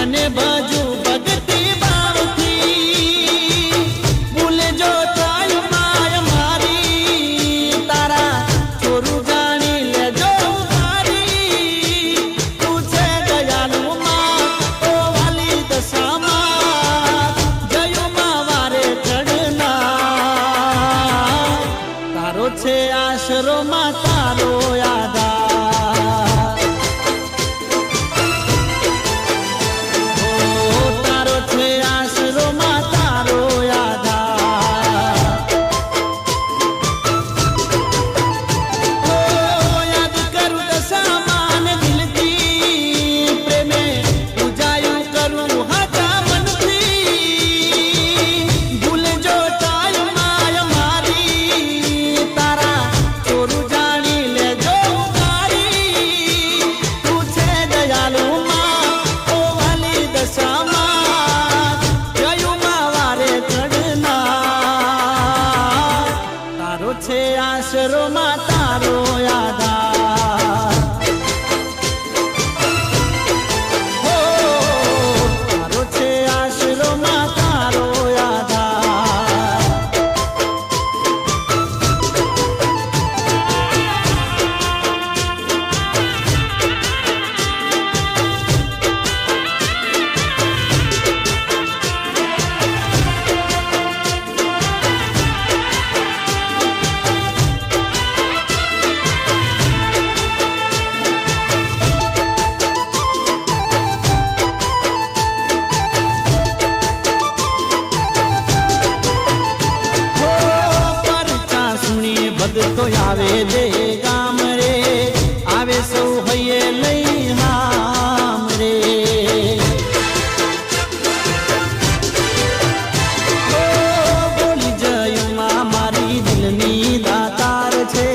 મને બાજુ ભગતી ભાવથી ભૂલજો તાય માય મારી તારા ચોરું જાણી લેજો મારી તું છે દયાલુ માં ઓ વાલી દશામાં જયુમાં વારે ચડના તારો છે આશરો માં તારો યાદા છે આશરો માં તારો યાદા હો તારો છે આશરો માં તારો યાદા તો આવે જે ગામ રે આવે સૌ હૈયે લઈ હામ રે બોલી જયુમાં મારી દિલની દાતાર છે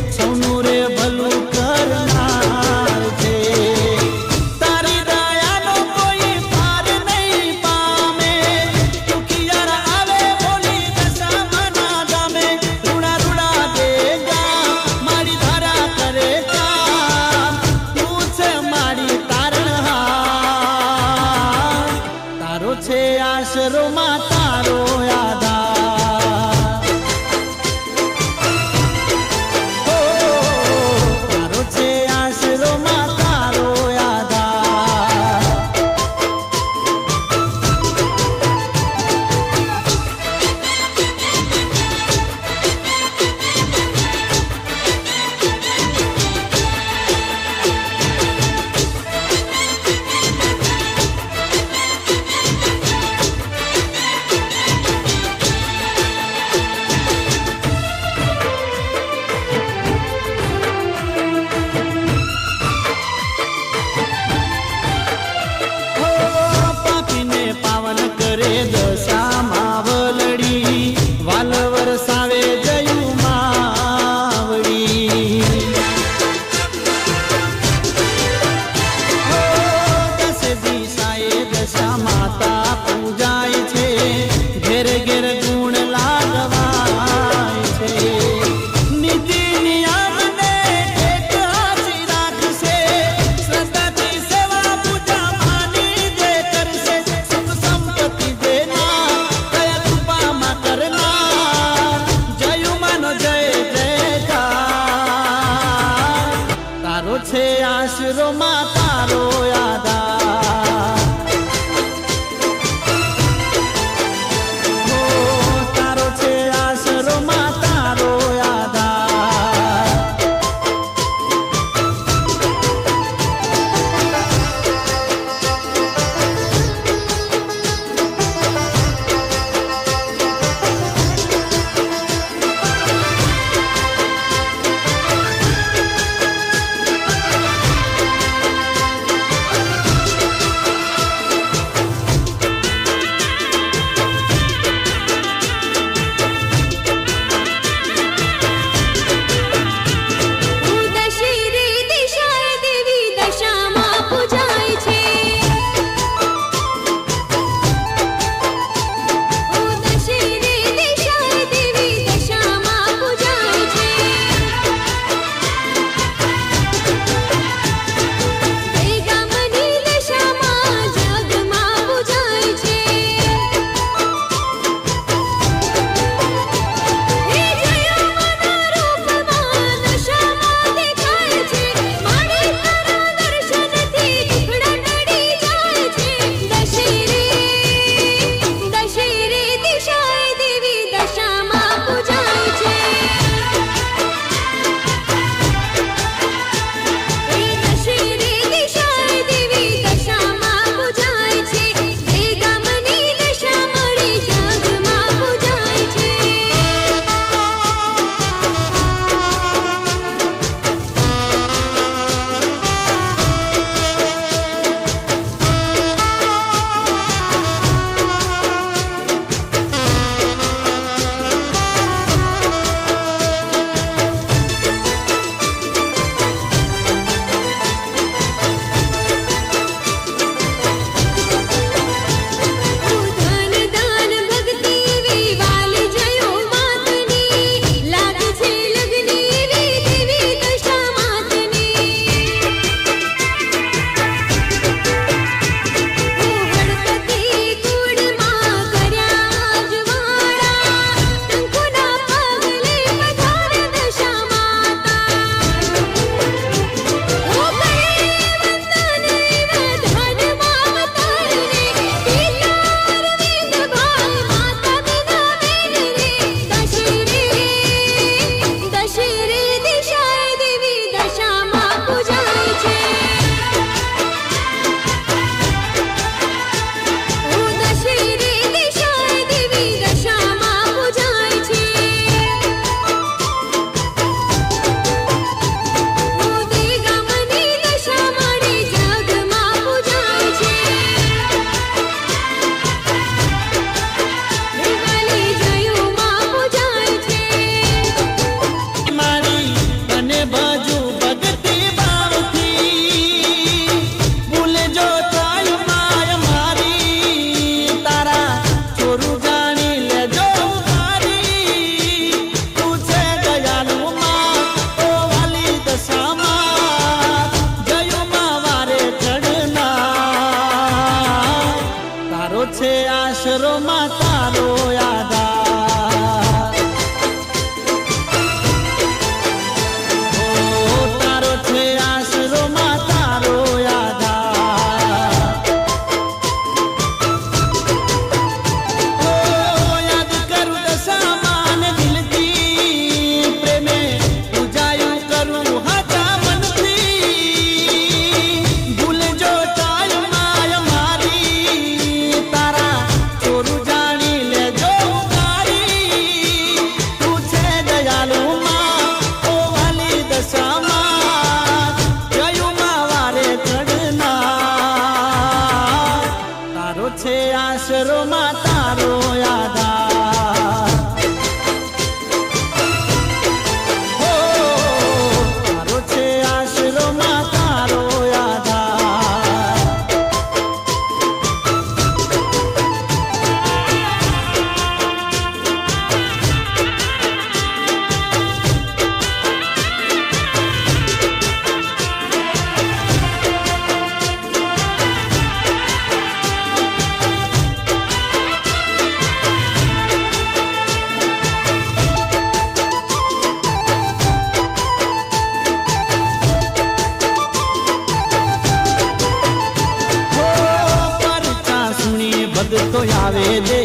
સૌનું રે ભલું કરનાર છે તારી દયાનો કોઈ પાર નહીં પામે દુખિયાર આવે બોલી દશામાં ના ગામે રૂડા રૂડા છે આશરો માં તારો યાદા હો તારો છે આશરો માં તારો યાદા આશરોમાં તારો આધાર તારો છે આશરોમાં તારો આધાર યાદ કરું દશામાન દિલથી પ્રેમે પૂજાયું કરું હાચા મનથી ભૂલજો ટાળમાય મારી તારા ચોરું જાણી લેજો તારી તું છે દયાલુ માં ઓ વાલી દશામાં જયુમાં વારે ચડના તારો છે આશરોમાં તારો આધાર હો તારો છે આશરોમાં તારો આધાર ભગતો આવે જે